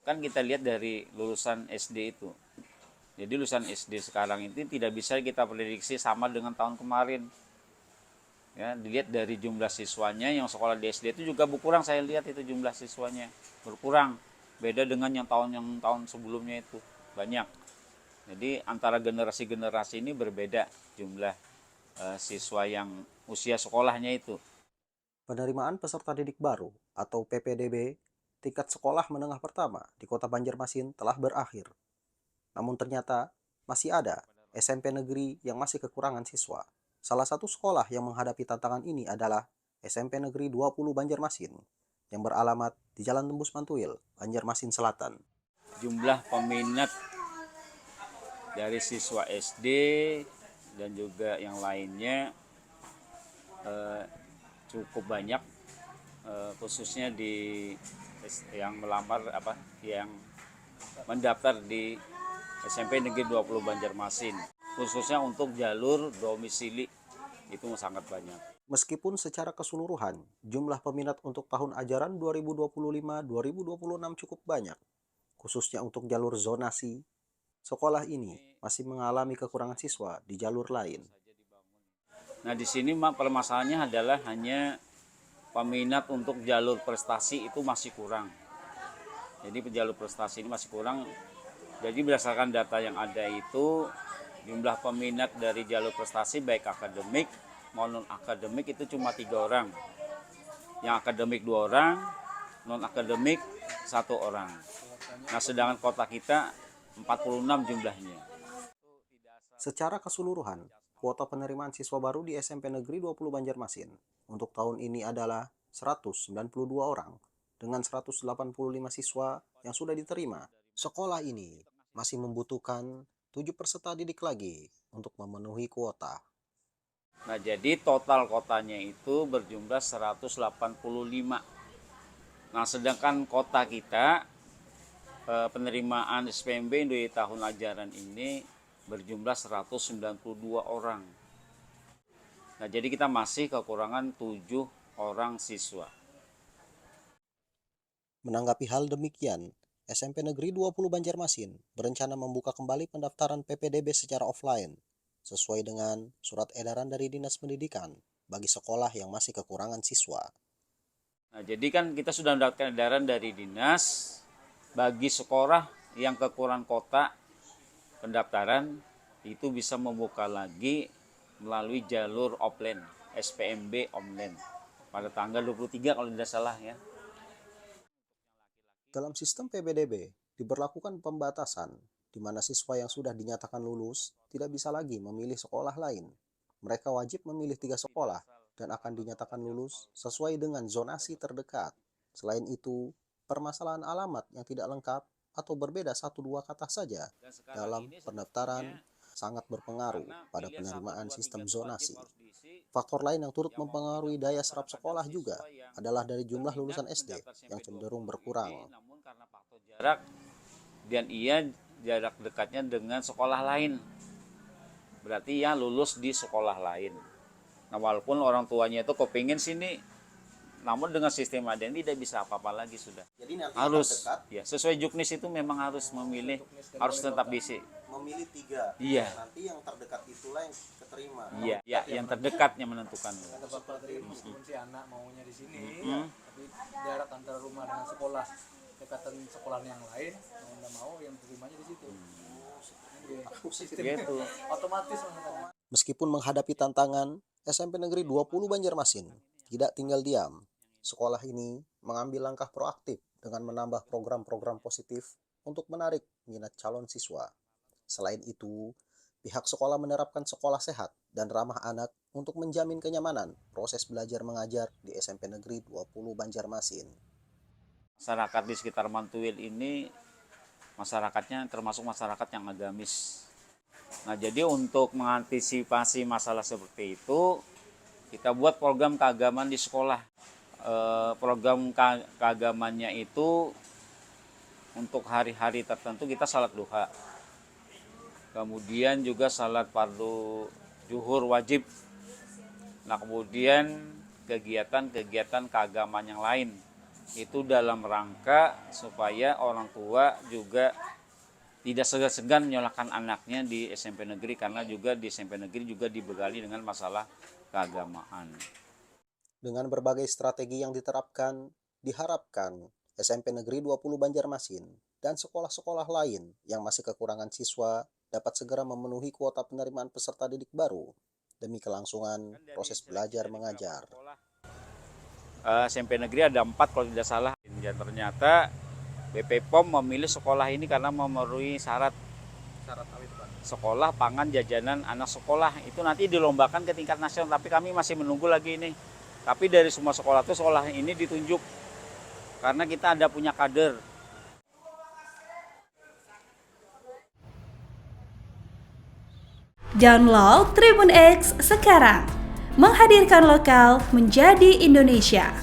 Kan kita lihat dari lulusan SD itu. Jadi lulusan SD sekarang itu tidak bisa kita prediksi sama dengan tahun kemarin. Ya, dilihat dari jumlah siswanya yang sekolah di SD itu juga berkurang, saya lihat itu jumlah siswanya berkurang. Beda dengan yang tahun sebelumnya itu banyak. Jadi antara generasi-generasi ini berbeda jumlah siswa yang usia sekolahnya itu. Penerimaan peserta didik baru atau PPDB tingkat sekolah menengah pertama di Kota Banjarmasin telah berakhir. Namun ternyata masih ada SMP negeri yang masih kekurangan siswa. Salah satu sekolah yang menghadapi tantangan ini adalah SMP Negeri 20 Banjarmasin yang beralamat di Jalan Tembus Mantuil, Banjarmasin Selatan. Jumlah peminat dari siswa SD dan juga yang lainnya cukup banyak, khususnya di yang melamar yang mendaftar di SMP Negeri 20 Banjarmasin, khususnya untuk jalur domisili itu sangat banyak. Meskipun secara keseluruhan jumlah peminat untuk tahun ajaran 2025-2026 cukup banyak, khususnya untuk jalur zonasi, sekolah ini masih mengalami kekurangan siswa di jalur lain. Nah di sini permasalahannya adalah hanya peminat untuk jalur prestasi itu masih kurang. Jadi jalur prestasi ini masih kurang. Jadi berdasarkan data yang ada itu jumlah peminat dari jalur prestasi baik akademik maupun non akademik itu cuma 3 orang. Yang akademik 2 orang, non akademik 1 orang. Nah sedangkan kota kita 46 jumlahnya. Secara keseluruhan, kuota penerimaan siswa baru di SMP Negeri 20 Banjarmasin untuk tahun ini adalah 192 orang dengan 185 siswa yang sudah diterima. Sekolah ini masih membutuhkan 7 peserta didik lagi untuk memenuhi kuota. Nah jadi total kotanya itu berjumlah 185. Nah sedangkan kota kita penerimaan SPMB di tahun ajaran ini berjumlah 192 orang. Nah jadi kita masih kekurangan 7 orang siswa. Menanggapi hal demikian, SMP Negeri 20 Banjarmasin berencana membuka kembali pendaftaran PPDB secara offline sesuai dengan surat edaran dari Dinas Pendidikan bagi sekolah yang masih kekurangan siswa. Nah jadi kan kita sudah mendapatkan edaran dari dinas bagi sekolah yang kekurangan kota pendaftaran itu bisa membuka lagi melalui jalur offline SPMB online pada tanggal 23 kalau tidak salah ya. Dalam sistem PPDB, diberlakukan pembatasan di mana siswa yang sudah dinyatakan lulus tidak bisa lagi memilih sekolah lain. Mereka wajib memilih 3 sekolah dan akan dinyatakan lulus sesuai dengan zonasi terdekat. Selain itu, permasalahan alamat yang tidak lengkap atau berbeda 1-2 kata saja dalam pendaftaran sangat berpengaruh pada penerimaan sistem zonasi. Faktor lain yang turut mempengaruhi daya serap sekolah juga adalah dari jumlah lulusan SD yang cenderung berkurang. Namun karena faktor jarak dan jarak dekatnya dengan sekolah lain, berarti ya lulus di sekolah lain. Nah walaupun orang tuanya itu kepingin sini, namun dengan sistem ada ini tidak bisa apa-apa lagi sudah. Jadi nanti Harus terdekat, ya sesuai juknis itu memang harus memilih, harus tetap diisi. memilih 3. Iya. Nanti yang terdekat itulah yang keterima. Iya, ya, yang terdekat yang menentukan. Kata Bapak tadi meskipun si anak maunya di sini, tapi jarak antara rumah dengan sekolah, dekatan sekolah yang lain, mau nggak mau yang terimanya di situ. Sistem Gitu. otomatis maksudnya. Meskipun menghadapi tantangan, SMP Negeri 20 Banjarmasin tidak tinggal diam. Sekolah ini mengambil langkah proaktif dengan menambah program-program positif untuk menarik minat calon siswa. Selain itu, pihak sekolah menerapkan sekolah sehat dan ramah anak untuk menjamin kenyamanan proses belajar mengajar di SMP Negeri 20 Banjarmasin. Masyarakat di sekitar Mantuil ini masyarakatnya termasuk masyarakat yang agamis. Nah, jadi untuk mengantisipasi masalah seperti itu, kita buat program keagamaan di sekolah. Program keagamannya itu untuk hari-hari tertentu kita salat duha. Kemudian juga salat fardu zuhur wajib. Nah, kemudian kegiatan-kegiatan keagamaan yang lain. Itu dalam rangka supaya orang tua juga tidak segan-segan menyalahkan anaknya di SMP negeri, karena juga di SMP negeri juga dibekali dengan masalah keagamaan. Dengan berbagai strategi yang diterapkan, diharapkan SMP Negeri 20 Banjarmasin dan sekolah-sekolah lain yang masih kekurangan siswa dapat segera memenuhi kuota penerimaan peserta didik baru demi kelangsungan proses belajar mengajar. SMP negeri ada 4 kalau tidak salah, dan ternyata BP POM memilih sekolah ini karena memenuhi syarat Apa itu, Pak? sekolah, pangan, jajanan anak sekolah. Itu nanti dilombakan ke tingkat nasional, tapi kami masih menunggu lagi ini. Tapi dari semua sekolah itu sekolah ini ditunjuk karena kita ada punya kader. Download Tribun X sekarang, menghadirkan lokal menjadi Indonesia.